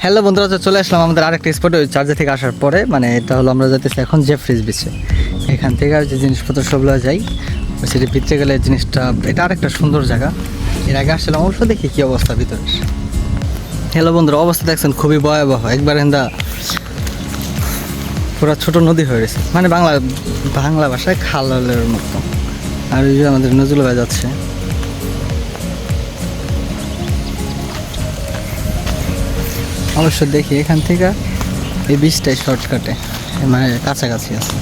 Hello বন্ধুরা, তো চলে আসলাম আমাদের আরেকটা স্পটে চার্জার থেকে আসার পরে। মানে এটা হলো আমরা যাইতেছি এখন জেফ্রিজ বিচে। এখান থেকে আর যে জিনিসপত্র সবগুলো যাই সেটি ভিতরে গেলে জিনিসটা, এটা আরেকটা সুন্দর জায়গা। এর আগে আসছিলাম অবশ্য, দেখি কী অবস্থা ভিতরে। হ্যালো বন্ধুরা, অবস্থা দেখছেন খুবই ভয়াবহ। একবার হেন্দা পুরো ছোট নদী হয়ে গেছে, মানে বাংলা ভাষায় খালের মতো। আর ওই যে আমাদের নজরুল ভাই যাচ্ছে। অবশ্য দেখি এখান থেকে এই বীজটাই শর্টকাটে, মানে কাছাকাছি আছে।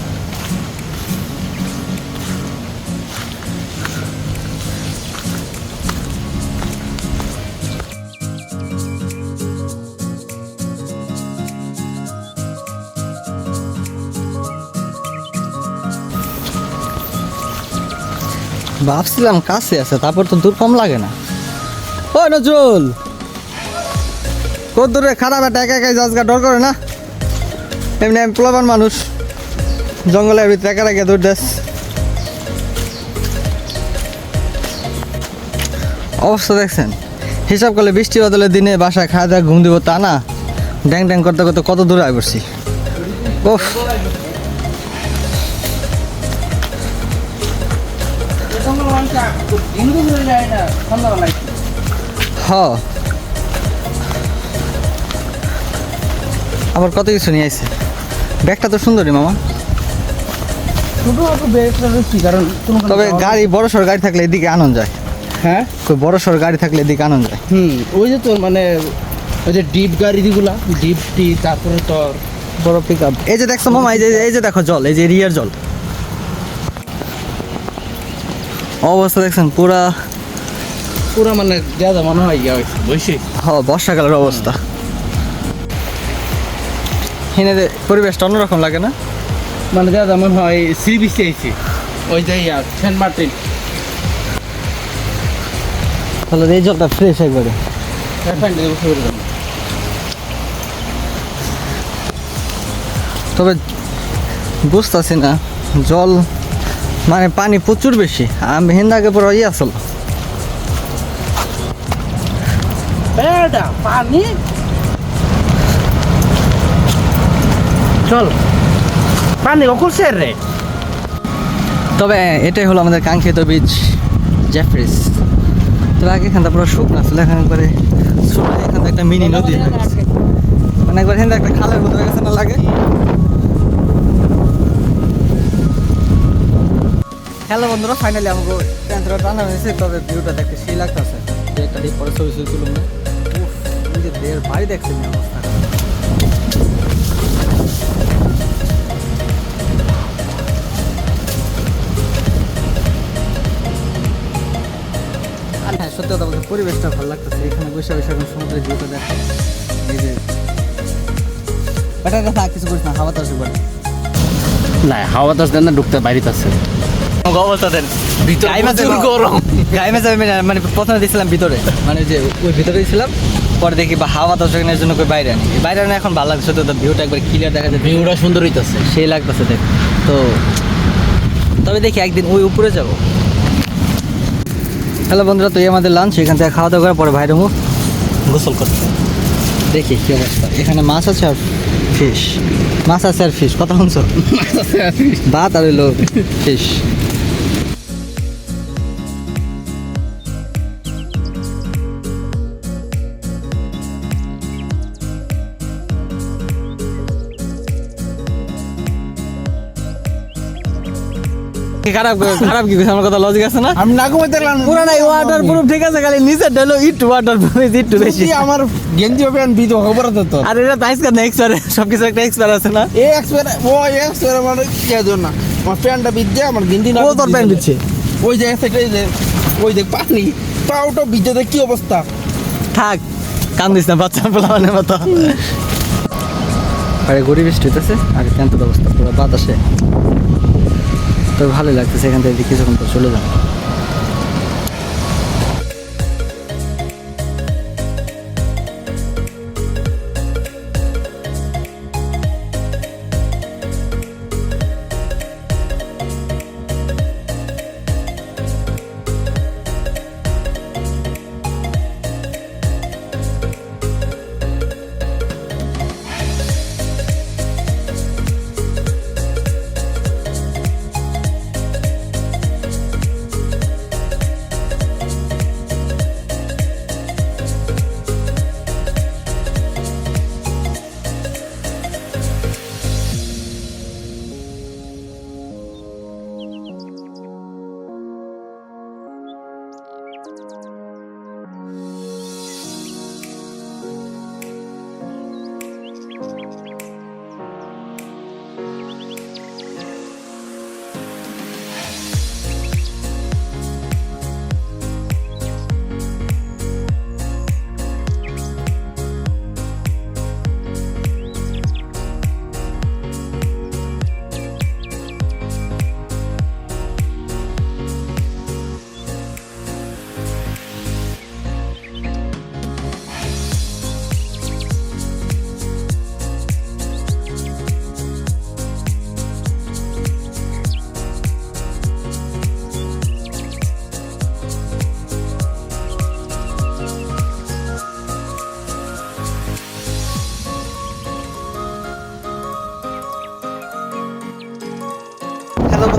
ভাবছিলাম কাছে আছে, তারপর তো দূর কম লাগে না। ও নজরুল, কত দূরে খারাপ, একটা একা একাই জাজগা ডর করে না? এমনি আমি প্লাবান মানুষ, জঙ্গলের ভিতরে একা একা দৌড় দেশ। অবস্থা দেখছেন, হিসাব করলে বৃষ্টি বদলে দিনে বাসায় খাওয়া দাওয়া ঘুম দিব তা না, ড্যাং ড্যাং করতে করতে কত দূরে আগে পড়ছি। ওফ, হ, আবার কত কিছু নিয়ে আসছে। ব্যাগটা তো সুন্দরই মামা, তবে গাড়ি বড় সড় গাড়ি থাকলে এদিকে আনন্দ যায়। হ্যাঁ, বড় সড় গাড়ি থাকলে এদিকে আনন্দ যায়। ওই যে তোর মানে ওই যে ডিপ গাড়ি যেগুলা, ডিপ টি, তারপরে তোর বড় পিক আপ। এই যে দেখছো মামা, এই যে দেখো জল, এই যে রিয়ার জল। অবস্থা দেখছেন পুরা পুরা মানে যা মনে হয় ইয়া হয়েছে বৈশি। বর্ষাকালের অবস্থা। হেনে পরিবেশটা অন্যরকম লাগে না? মানে যা মনে হয় সি বিচে আইছি, ওই যে ইয়া সেন্ট মার্টিন। তাহলে এই জলটা ফ্রেশ একবারে। তবে বুঝতেছি না, জল মানে পানি প্রচুর বেশি। আমি হিন্দাকে পরে ইয়ে আসল পানি চল, পানি অকুলছে রে। তবে এটাই হলো আমাদের কাঙ্ক্ষিত বীজ জেফ্রিজ। তবে আগে এখানটা পুরো শুকনা ছিল, এখন করে শুকনো, এখান একটা মিনি নদী হয়ে গেছে। মানে একবার এখানে একটা খালের মতো হয়ে গেছে না লাগে। হ্যালো বন্ধুরা, ফাইনালি আমাকে ট্রেনটা টানা হয়েছে। তবে ভিউটা দেখতে সেই লাগতেছে, যে একটা দিয়ে পরে ছবি তুলুন না। যে দেড় বাড়ি দেখছেন অবস্থা। হ্যাঁ, সত্যি কথা বলতে পরিবেশটা ভালো লাগতেছে। এখানে বসে বসে এখন সমুদ্রের ভিউটা দেখে। এই যে বেটার কথা কিছু করিস না, হাওয়া তো আসবে না, হাওয়া দাস দেন না, ঢুকতে বাইরে আছে অবস্থা দেন গরম। গাইমে যাবে মানে প্রথমে দিয়েছিলাম ভিতরে, মানে যে ওই ভিতরে দিয়েছিলাম, পরে দেখি বা হাওয়া দর্শকের জন্য বাইরে আনি। বাইরে আনি এখন ভালো লাগছে, তো ভিউটা একবার ক্লিয়ার দেখা যায়, ভিউটা সুন্দর হইতেছে, সেই লাগতেছে দেখ। তো তবে দেখি একদিন ওই উপরে যাব। হ্যালো বন্ধুরা, তো এই আমাদের লাঞ্চ। এখান থেকে খাওয়া দাওয়া করার পরে বাইরে গোসল করতে। দেখি কী অবস্থা। এখানে মাছ আছে আর ফিশ, মাছ আছে আর ফিশ, কথা শুনছো? ভাত আর হইলো ফিশ। খারাপ কি আমার কথা লজিক আছে না? আমি না ঘুমাইতে পারলাম পুরো নাই ওয়াটার প্রুফ, ঠিক আছে, খালি নিচে ঢেলো একটু ওয়াটার প্রুফ, একটু বেশি। আমার গেঞ্জি হবে আমি বিদ খবর আছে তো। আর এটা তাইস না এক্সপায়ার, সবকিছু একটা এক্সপায়ার আছে না? এই এক্সপায়ার, ও এক্সপায়ার মানে কি জন্য না, আমার প্যান্টটা ভিজে, আমার গেঞ্জি না। ও তোর প্যান্ট দিচ্ছে, ওই যে সেটাই যে ওই দেখ পানি পাউটা ভিজে, দেখ কি অবস্থা। থাক কান দিস না, বাচ্চা পোলাবানের মতো। আরে গরিব বৃষ্টি হইতেছে, আর প্যান্টের অবস্থা পুরো বাতাসে। তো ভালোই লাগতেছে, এখান থেকে কিছুক্ষণ তো চলে যাবো।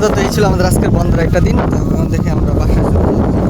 আপাতত এই ছিল আমাদের আজকের বন্ধের একটা দিন। তো এখন দেখে আমরা বাসায় চলে যাবো।